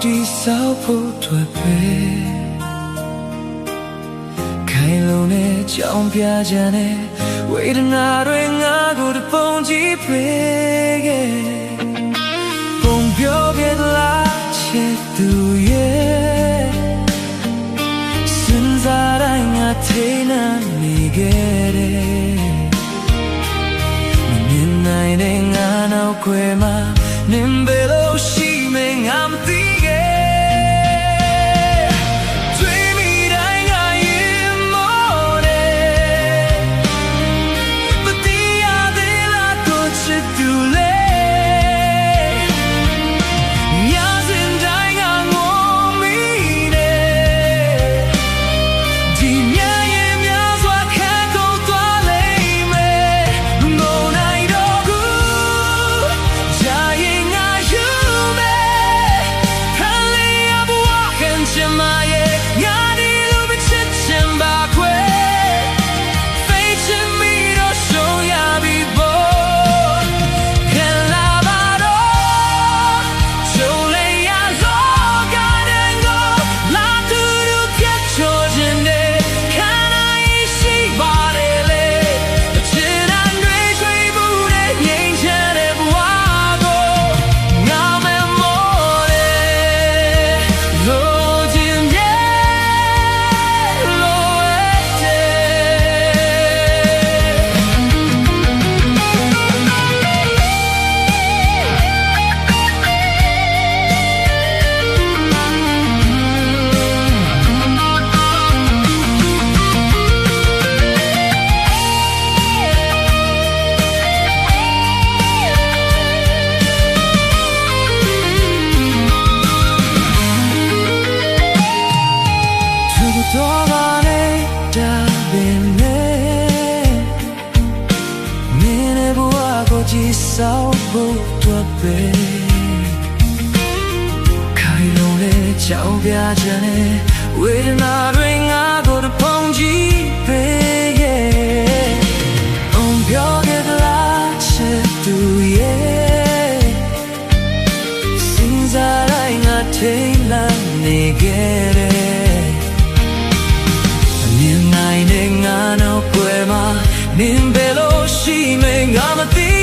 တိဆောက်ဖို့တွေ့ပဲခိုင်လုံတဲ့ကြောင်ပြကြတဲ့ဝေဒနာတွေငါကိုတပုံကြည့်ပေးပုံပြောခဲ့လားချစ်သူရဲ့စဉ်းစားတိုင်းငါထိနှံနေခဲ့တယ်မြင်နိုင်တဲ့ငါနောက်ခွဲမှာနင်ဘယ်လိုရှိမလဲငါမသိတော်ပါလေဒါပင်နဲ့မင်းရဲ့ဘဝကိုကြည့်ဆောင်ဖို့တွေ့ပဲခိုင်လုံတဲ့ကြောင်ပြချင်တဲ့ဝေဒနာတွေငါကိုတပုံကြည့်ပေးပြောခဲ့လားချစ်သူရဲ့စဉ်းစားတိုင်းငါထိနှံနေခဲ့တယ်နင်ဘယ်လိုရှိမလဲငါမသိ